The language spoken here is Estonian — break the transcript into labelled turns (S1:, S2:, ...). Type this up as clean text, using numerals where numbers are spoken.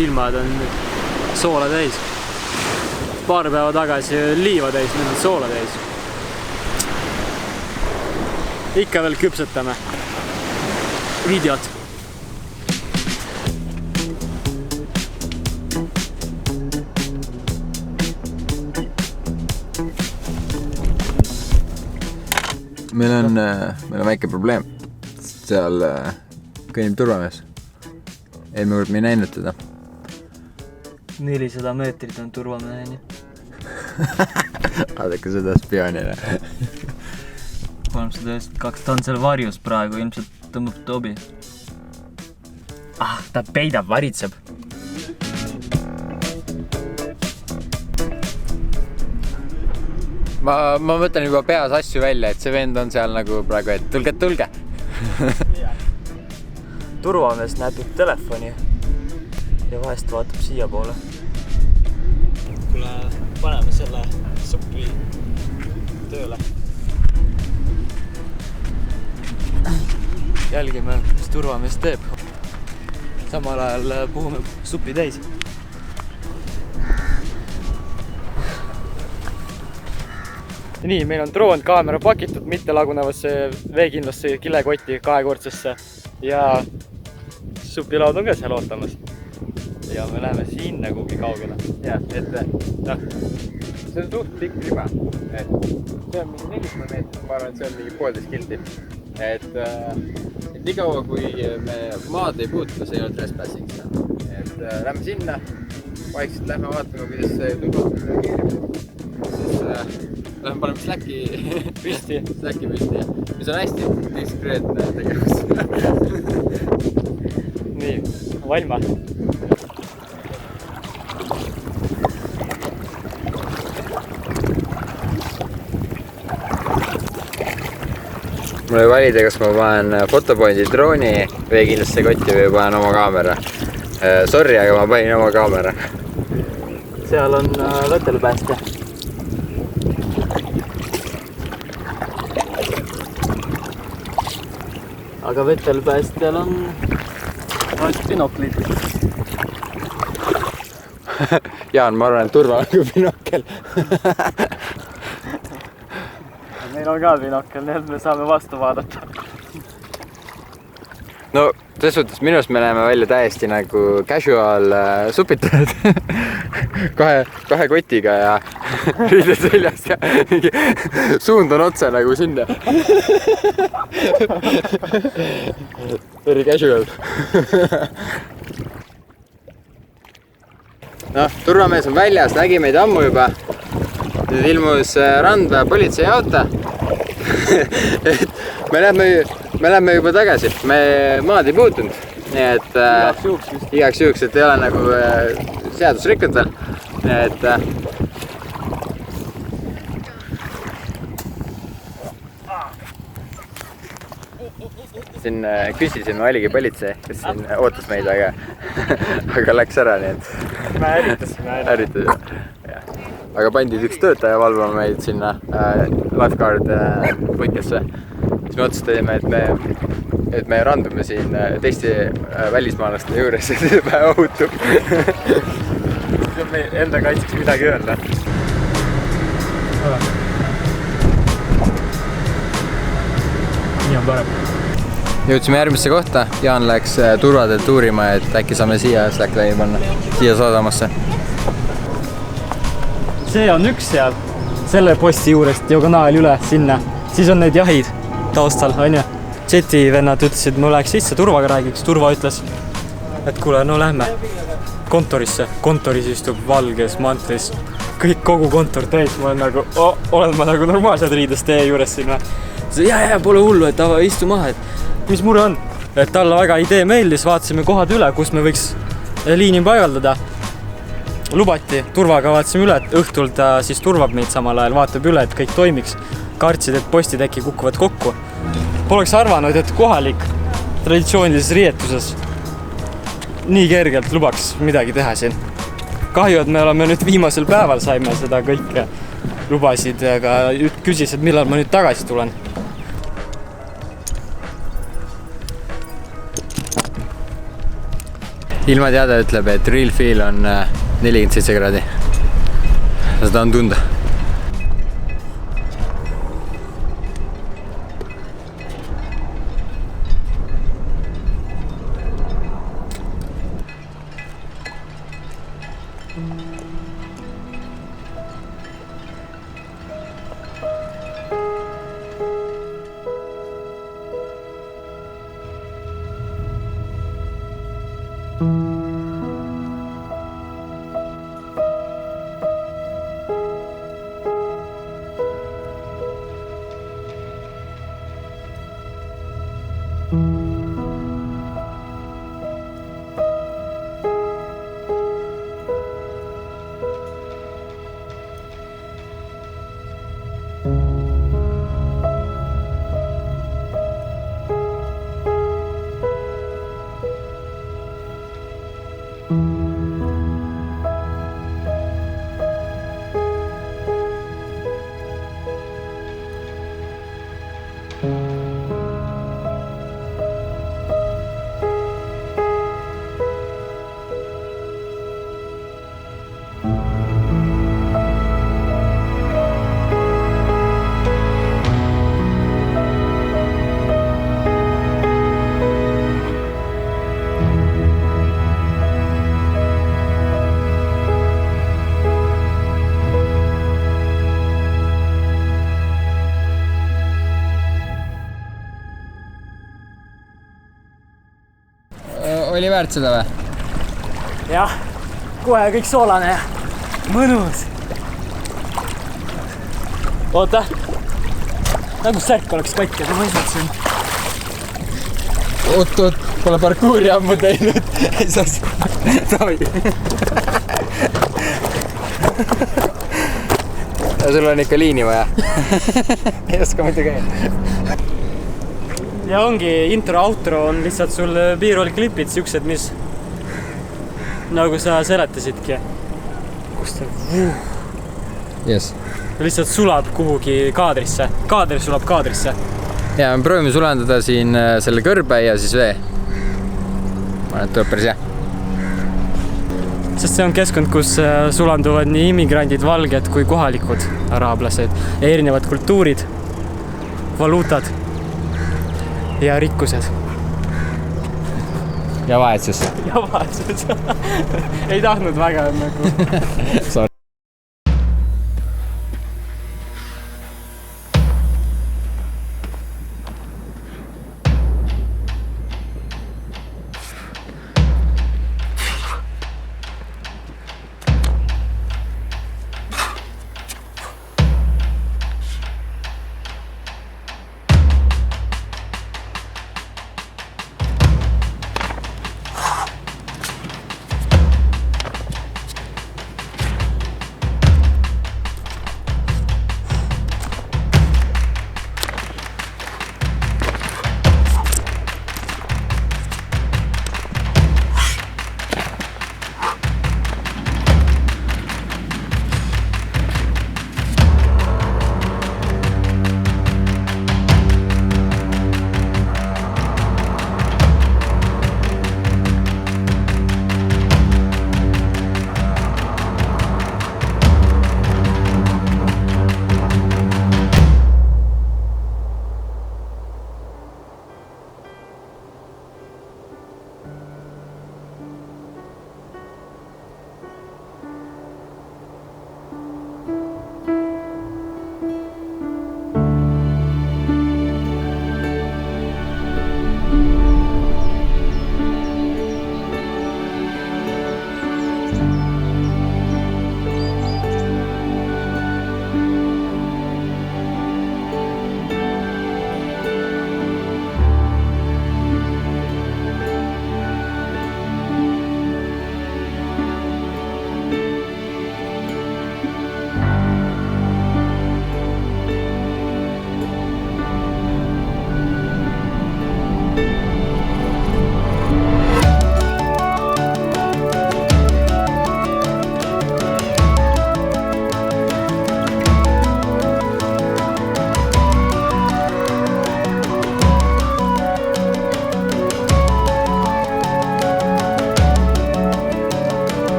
S1: Silmad on soola täis. Paar päeva tagasi liiva täis, nüüd on soola täis. Ikka veel küpsetame videot.
S2: Meil on väike probleem. Seal kõnnib turvamees. Eelmine kord me ei näinud teda.
S1: 400 meetrit on turvameheni.
S2: Vaadake seda spioonile.
S1: 392, ta on seal varjus praegu, ilmselt tõmbab tobi. Ta peidab, varitseb.
S2: Ma mõtlen juba peas asju välja, et see vend on seal nagu praegu, et tulge.
S1: Turvamees näpib telefoni ja vahest vaatab siia poole. Kuule, paneme selle suppi tööle. Jälgime, mis turvamees teeb. Samal ajal puhume supi täis. Nii, meil on droonkaamera pakitud mittelagunevasse veekindlasse kilekotti kahekordsesse ja supilaud on ka seal ootamas. Ja me läheme sinna kuhugi kaugele.
S2: Ja, et see on suht pikk riba. See on mingi 400 meetrit, ma arvan, et see on mingi 1,5 kilti. Et nii kaua, kui me maad ei puututa, see ei ole trespassing. Et lähme sinna, vaikselt lähme vaatama, kuidas see turvatud reageerib. Siis lähme paneme Slacki püsti, mis on hästi diskreetne tegevus.
S1: Nii, valma.
S2: Mul oli valida, kas ma panen fotopointi drooni veekindlasse kotti või panen oma kaamera. Sorry, aga ma panin oma kaamera.
S1: Seal on vetelpäästja. Aga vetelpäästjal on ainult binoklid.
S2: Jaan, ma arvan, et turva on kui binokkel.
S1: Meil on ka binokkel, nii et me saame vastu vaadata.
S2: No, selles suhtes minust me näeme välja täiesti nagu casual supitajad. Kahe kotiga ja riided seljas ja suund on otse nagu sinna. Very casual. Turvamees on väljas, nägi meid ammu juba. Nüüd ilmus randvea politseiauto. Me lähme juba tagasi. Me maad ei puutunud. Nii et igaks juhuks, et ei ole nagu seadus rikkunud veel. Nii et siin küsisin, oligi politsei, kes siin ootas meid, aga läks ära, nii et
S1: me ärritasime.
S2: Aga pandid üks töötaja valvama meid sinna lifeguard putkesse. Siis me otsustasime, et me randume siin teiste välismaalaste juures, et see päev ohutub.
S1: See on meil enda kaitseks midagi öelda. Nii on parem.
S2: Jõudsime järgmisse kohta. Jaan läks turvadelt uurima, et äkki saame siia Slackline'i panna, siia sadamasse.
S1: See on üks seal, selle posti juurest diagonaal üle sinna. Siis on need jahid taustal, on ju. Jeti vennad ütlesid, et ma läheks sisse, turvaga räägiks. Turva ütles, et kuule, no lähme kontorisse. Kontoris istub valges mantlis kõik kogu kontor täis, ma olen nagu, olen ma nagu normaalselt riides teie juures siin või? Ja, pole hullu, et istu maha, et mis mure on? Et talle väga idee meeldis, vaatasime kohad üle, kus me võiks liini paigaldada. Lubati, turvaga vaatasime üle, et õhtul ta siis turvab meid samal ajal, vaatab üle, et kõik toimiks. Kartsid, et postid äkki kukuvad kokku. Poleks arvanud, et kohalik traditsioonilises riietuses nii kergelt lubaks midagi teha siin. Kahju, et me oleme nüüd viimasel päeval saime seda kõike lubasid, aga küsis, et millal ma nüüd tagasi tulen.
S2: Ilmateade ütleb, et real feel on 47 kraadi. Seda on tunda. Oli väärt seda või?
S1: Jah, kohe kõik soolane ja mõnus. Oota, nagu särk oleks katki, ma mõistan.
S2: Oot, pole parkuuri ammu teinud. Ei saa Tavi. Ja sul on ikka liini vaja. Ei oska muidu käia.
S1: Ja ongi intro-outro on lihtsalt sul B-roll klipid, siuksed, mis nagu sa seletasidki. Kus ta
S2: Yes.
S1: lihtsalt sulab kuhugi kaadrisse. Kaader sulab kaadrisse.
S2: Ja me proovime sulandada siin selle kõrbe ja siis vee. Ma arvan, et tuleb päris hea.
S1: Sest see on keskkond, kus sulanduvad nii immigrandid, valged kui kohalikud araablased. Ja erinevad kultuurid, valuutad ja rikkused.
S2: Ja vahetsus.
S1: Ja vahetsus. Ei tahtnud väga nagu.